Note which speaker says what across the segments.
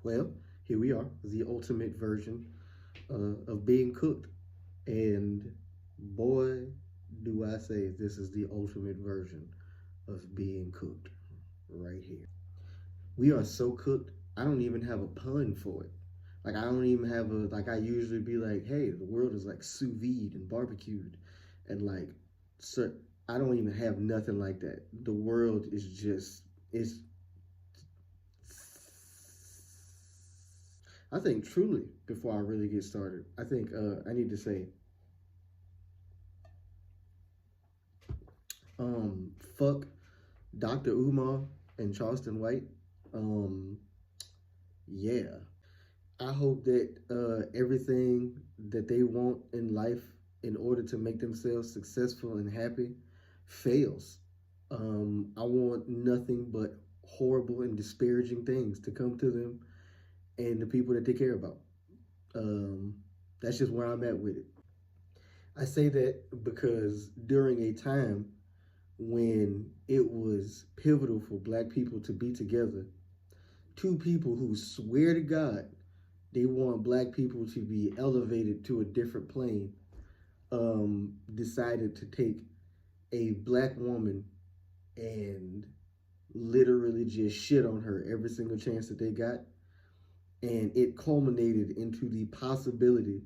Speaker 1: Well, here we are, the ultimate version of being cooked. And boy, do I say this is the ultimate version of being cooked right here. We are so cooked, I don't even have a pun for it. Like, I don't even have a, like, I usually be like, hey, the world is like sous vide and barbecued. And like, sir, I don't even have nothing like that. The world is just, it's I think truly, before I really get started, I think I need to say, fuck Dr. Umar and Charleston White. Um, yeah. I hope that everything that they want in life in order to make themselves successful and happy fails. I want nothing but horrible and disparaging things to come to them and the people that they care about. Um, that's just where I'm at with it. I say that because during a time when it was pivotal for black people to be together, two people who swear to God they want black people to be elevated to a different plane decided to take a black woman and literally just shit on her every single chance that they got. And it culminated into the possibility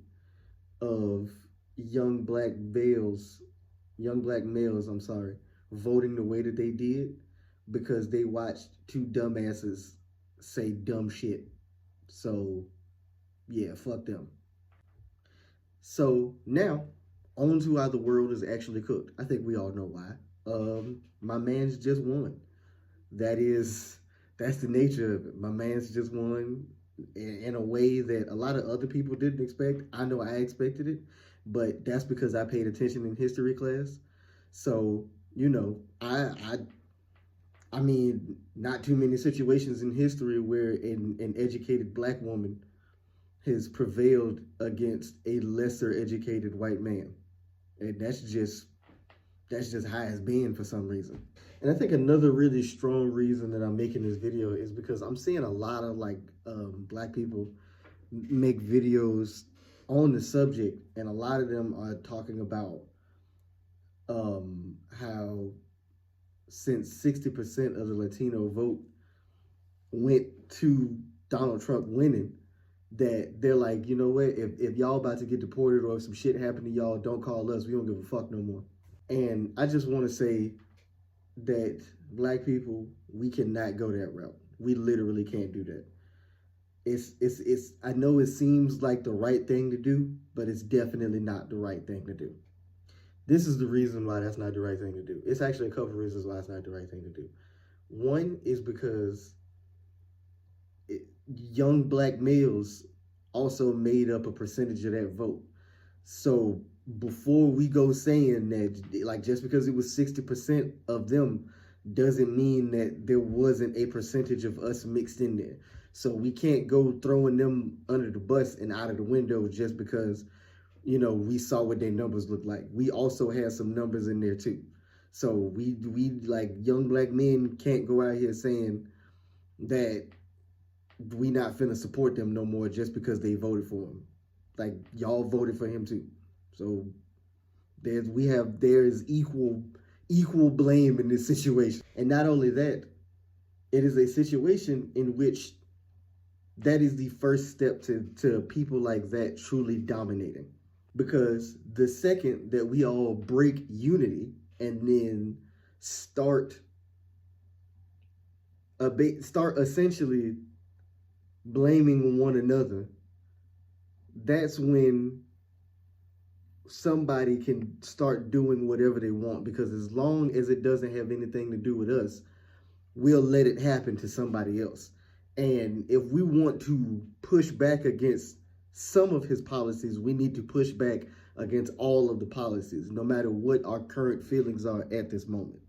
Speaker 1: of young black males, young black males, I'm sorry, voting the way that they did because they watched two dumbasses say dumb shit. So yeah, fuck them. So now, on to how the world is actually cooked. I think we all know why. My man's just won. That is, that's the nature of it. My man's just won in a way that a lot of other people didn't expect. I know I expected it, but that's because I paid attention in history class. So you know, I mean, not too many situations in history where an educated black woman has prevailed against a lesser educated white man. And that's just how it's been for some reason. And I think another really strong reason that I'm making this video is because I'm seeing a lot of like black people make videos on the subject, and a lot of them are talking about how since 60% of the Latino vote went to Donald Trump winning, that they're like, you know what, if y'all about to get deported or if some shit happened to y'all, don't call us. We don't give a fuck no more. And I just want to say that black people, we cannot go that route. We literally can't do that. It's I know it seems like the right thing to do, but it's definitely not the right thing to do. This is the reason why that's not the right thing to do. It's actually a couple of reasons why it's not the right thing to do. One is because young black males also made up a percentage of that vote. So before we go saying that, like, just because it was 60% of them doesn't mean that there wasn't a percentage of us mixed in there. So we can't go throwing them under the bus and out of the window just because, we saw what their numbers looked like. We also had some numbers in there too. So we like young black men can't go out here saying that we not finna support them no more just because they voted for him. Like y'all voted for him too. So there is equal blame in this situation. And not only that, it is a situation in which that is the first step to people like that truly dominating. Because the second that we all break unity and then start start essentially blaming one another, that's when somebody can start doing whatever they want, because as long as it doesn't have anything to do with us, we'll let it happen to somebody else. And if we want to push back against some of his policies, we need to push back against all of the policies, no matter what our current feelings are at this moment.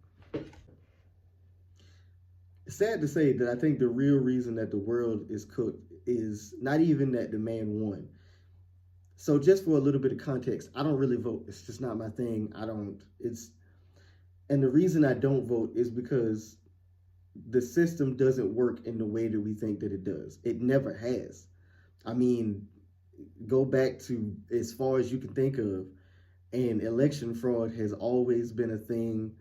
Speaker 1: It's sad to say that I think the real reason that the world is cooked is not even that the man won. So just for a little bit of context, I don't really vote. It's just not my thing. I don't, it's, and the reason I don't vote is because the system doesn't work in the way that we think that it does. It never has. I mean, go back to as far as you can think of, and election fraud has always been a thing.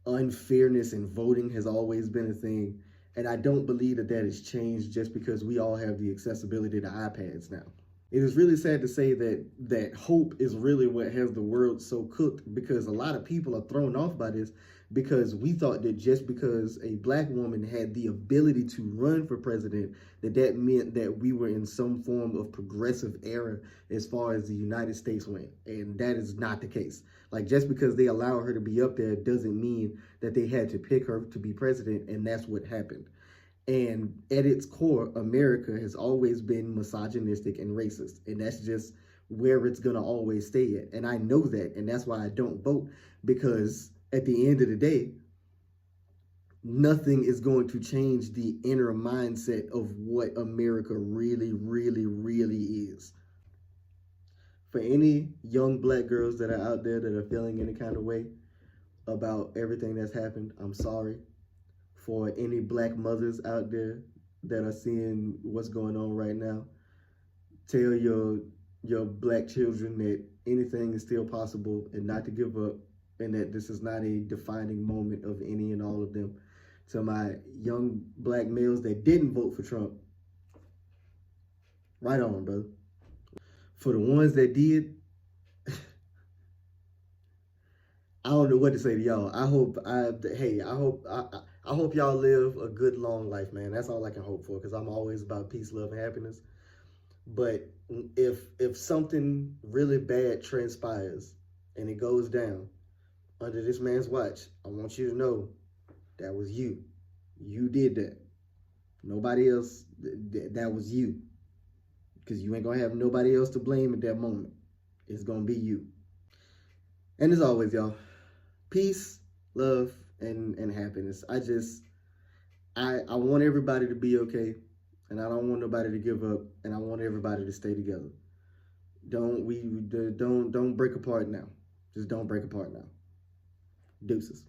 Speaker 1: Unfairness in voting has always been a thing. And I don't believe that that has changed just because we all have the accessibility to iPads now. It is really sad to say that hope is really what has the world so cooked, because a lot of people are thrown off by this, because we thought that just because a black woman had the ability to run for president, that meant that we were in some form of progressive era as far as the United States went. And that is not the case. Like, just because they allow her to be up there doesn't mean that they had to pick her to be president, and that's what happened. And at its core, America has always been misogynistic and racist. And that's just where it's going to always stay at. And I know that. And that's why I don't vote, because at the end of the day, nothing is going to change the inner mindset of what America really, really, really is. For any young black girls that are out there that are feeling any kind of way about everything that's happened, I'm sorry. For any black mothers out there that are seeing what's going on right now, tell your black children that anything is still possible and not to give up, and that this is not a defining moment of any and all of them. To my young black males that didn't vote for Trump, right on, brother. For the ones that did, I don't know what to say to y'all. I hope y'all live a good long life, man. That's all I can hope for, because I'm always about peace, love, and happiness. But if something really bad transpires and it goes down under this man's watch, I want you to know that was you. You did that. Nobody else. That was you. Because you ain't gonna have nobody else to blame at that moment. It's gonna be you. And as always, y'all, peace, love, and happiness. I want everybody to be okay, and I don't want nobody to give up, and I want everybody to stay together. Don't break apart now. Just don't break apart now. Deuces.